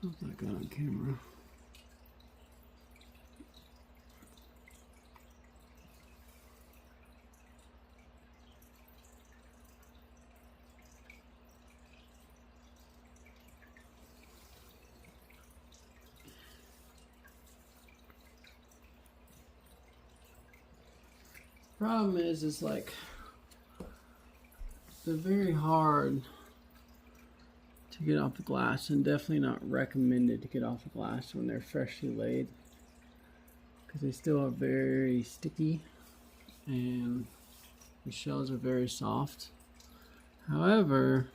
Hope that got on camera. Problem is like they're very hard to get off the glass, and definitely not recommended to get off the glass when they're freshly laid, because they still are very sticky and the shells are very soft. However,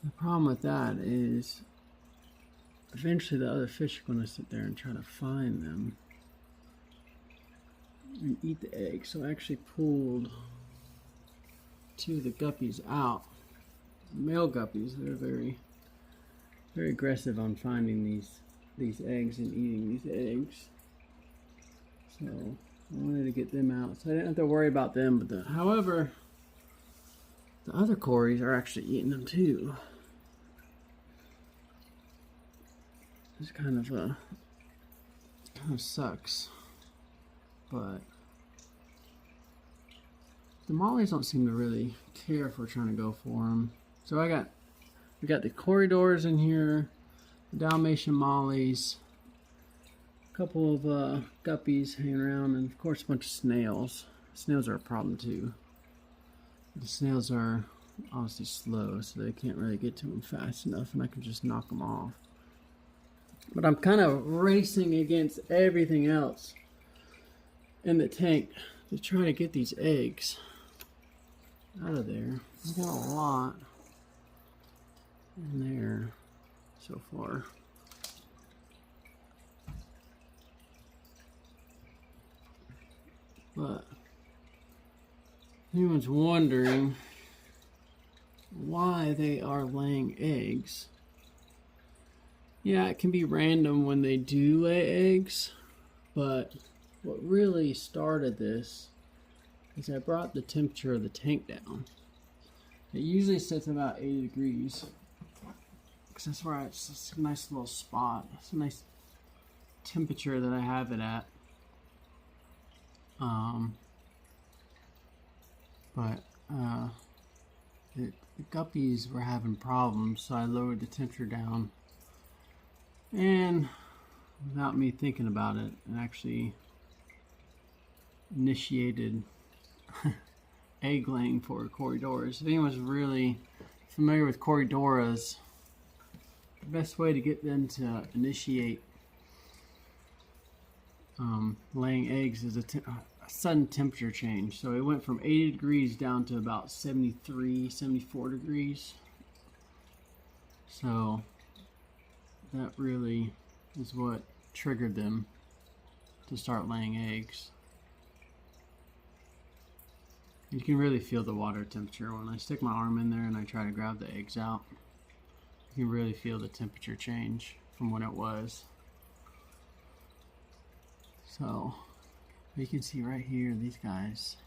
the problem with that is eventually the other fish are going to sit there and try to find them and eat the egg. So I actually pulled two of the guppies out. Male guppies, they're very aggressive on finding these eggs and eating these eggs. So I wanted to get them out so I didn't have to worry about them. But however, the other Corys are actually eating them too. It's kind of sucks. But the mollies don't seem to really care if we're trying to go for them. So we got the Corydoras in here, the Dalmatian mollies, a couple of guppies hanging around, and of course a bunch of snails. Snails are a problem too. The snails are obviously slow, so they can't really get to them fast enough, and I can just knock them off. But I'm kind of racing against everything else in the tank to try to get these eggs out of there. I got a lot in there so far. But if anyone's wondering why they are laying eggs, yeah, it can be random when they do lay eggs, but what really started this is I brought the temperature of the tank down. It usually sits about 80 degrees because that's where it's a nice little spot. It's a nice temperature that I have it at. The guppies were having problems, so I lowered the temperature down. And without me thinking about it, it actually initiated egg laying for Corydoras. If anyone's really familiar with Corydoras, the best way to get them to initiate laying eggs is a sudden temperature change. So it went from 80 degrees down to about 73, 74 degrees. So that really is what triggered them to start laying eggs. You can really feel the water temperature when I stick my arm in there and I try to grab the eggs out. You can really feel the temperature change from what it was. So you can see right here, these guys,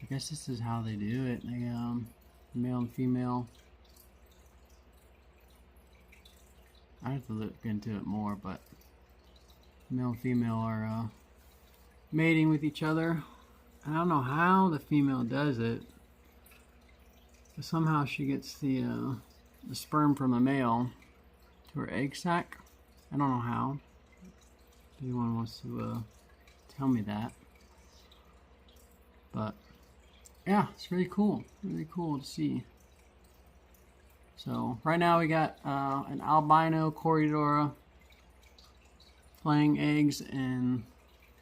I guess this is how they do it. They male and female. I have to look into it more, but male and female are mating with each other. I don't know how the female does it, but somehow she gets the sperm from the male to her egg sac. I don't know how. If anyone wants to tell me that. But yeah, it's really cool to see. So right now we got an albino Corydora laying eggs and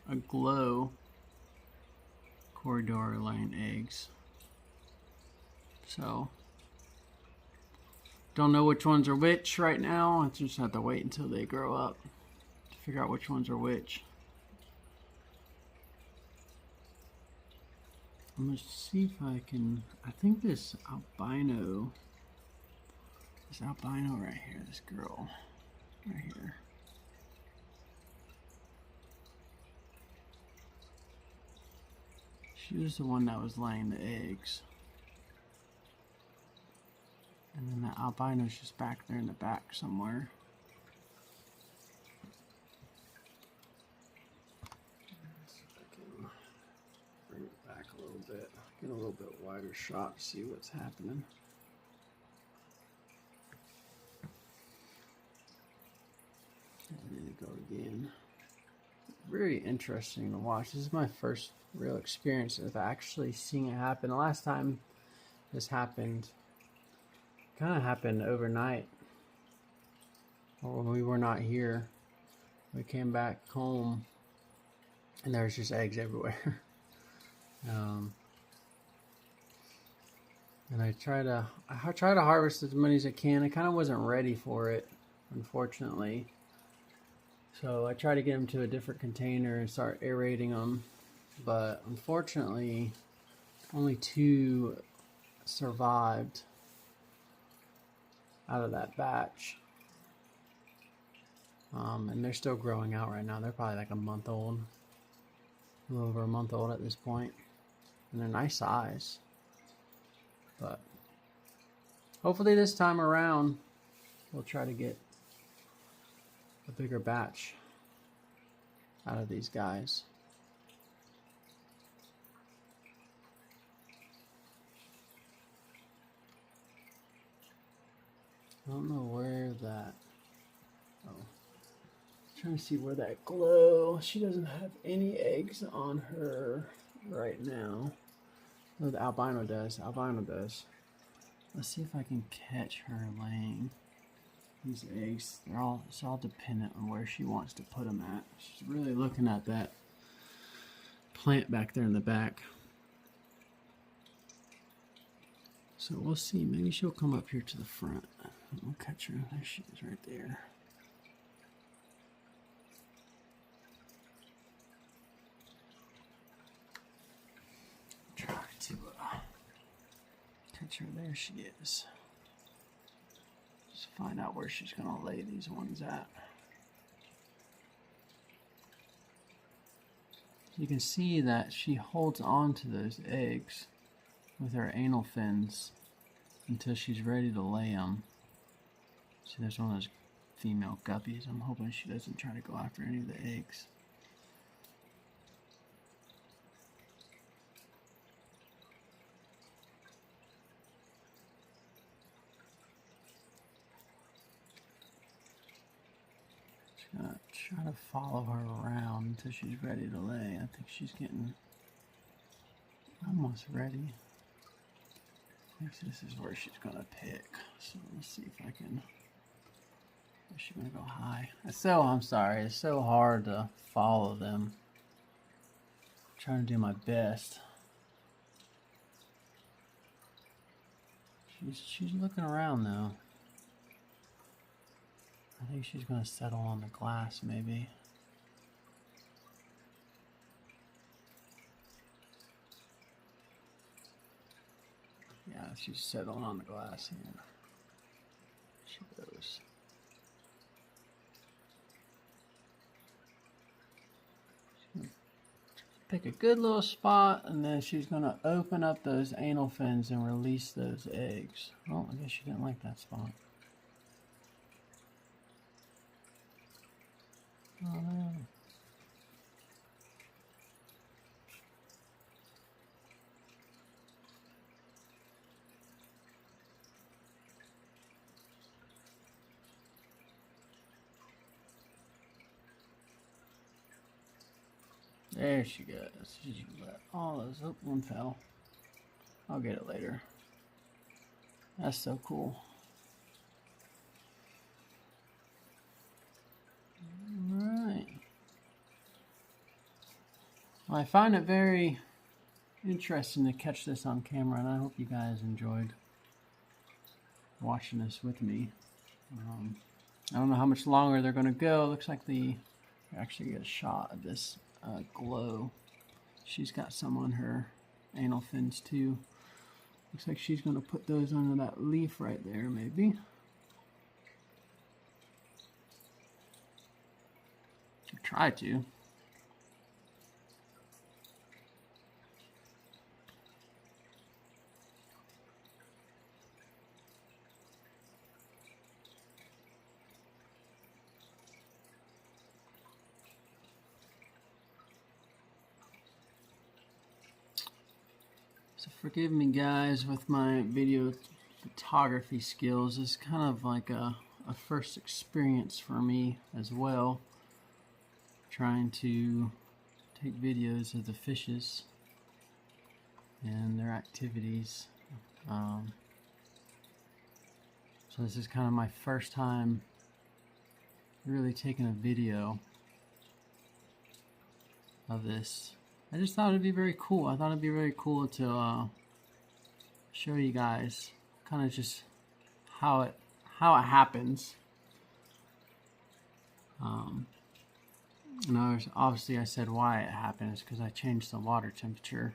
a glow Corydoras laying eggs. So don't know which ones are which right now. I just have to wait until they grow up to figure out which ones are which. I'm gonna see if I can. I think this albino right here, this girl right here. She was the one that was laying the eggs. And then the albino's just back there in the back somewhere. See if I can bring it back a little bit. Get a little bit wider shot to see what's happening. And then go again. Very interesting to watch. This is my first real experience of actually seeing it happen. The last time this happened, kind of happened overnight, or when we were not here. We came back home, and there was just eggs everywhere. And I try to harvest as many as I can. I kind of wasn't ready for it, unfortunately. So I try to get them to a different container and start aerating them. But unfortunately, only 2 survived out of that batch. And they're still growing out right now. They're probably like a month old. A little over a month old at this point. And they're nice size. But hopefully this time around, we'll try to get a bigger batch out of these guys. I don't know where that, oh, trying to see where that glow, she doesn't have any eggs on her right now. No, the albino does, Let's see if I can catch her laying these eggs. It's all dependent on where she wants to put them at. She's really looking at that plant back there in the back. So we'll see. Maybe she'll come up here to the front. We'll catch her. There she is right there. Try to catch her. There she is. Just find out where she's going to lay these ones at. You can see that she holds on to those eggs with her anal fins until she's ready to lay them. See, there's one of those female guppies. I'm hoping she doesn't try to go after any of the eggs. Just gonna try to follow her around until she's ready to lay. I think she's getting almost ready. I think this is where she's gonna pick. So let's see if I can. Is she gonna go high? I'm sorry. It's so hard to follow them. I'm trying to do my best. She's looking around though. I think she's gonna settle on the glass maybe. Yeah, she's settling on the glass here. She goes. She's gonna pick a good little spot, and then she's gonna open up those anal fins and release those eggs. Oh, I guess she didn't like that spot. Oh no. There she goes. She let all those. Oh, one fell. I'll get it later. That's so cool. Alright. Well, I find it very interesting to catch this on camera, and I hope you guys enjoyed watching this with me. I don't know how much longer they're going to go. Looks like they actually get a shot of this glow. She's got some on her anal fins too. Looks like she's going to put those under that leaf right there, maybe. Try to. So forgive me guys with my video photography skills. It's kind of like a first experience for me as well, trying to take videos of the fishes and their activities. So this is kind of my first time really taking a video of this. I just thought it'd be very cool. I thought it'd be very cool to show you guys kind of just how it happens. And obviously I said why it happens because I changed the water temperature.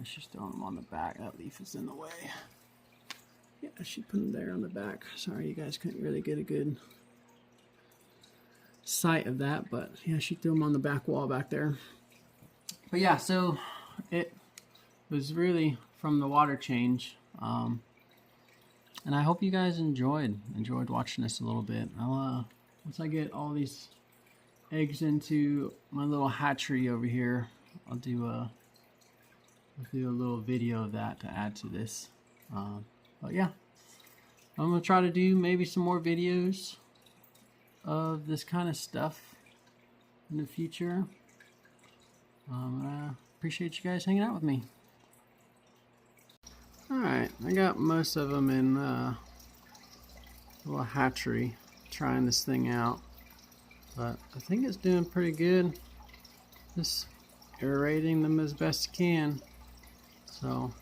I should throw them on the back. That leaf is in the way. Yeah, I should put them there on the back. Sorry, you guys couldn't really get a good sight of that, but yeah, I should throw them on the back wall back there. But yeah, so it was really from the water change. And I hope you guys enjoyed watching this a little bit. I'll once I get all these eggs into my little hatchery over here, I'll do a little video of that to add to this. But yeah, I'm gonna try to do maybe some more videos of this kind of stuff in the future. I appreciate you guys hanging out with me. Alright, I got most of them in a little hatchery trying this thing out, but I think it's doing pretty good. Just aerating them as best you can. So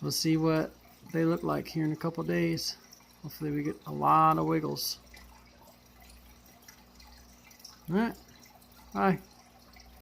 we'll see what they look like here in a couple days. Hopefully we get a lot of wiggles. Alright, bye.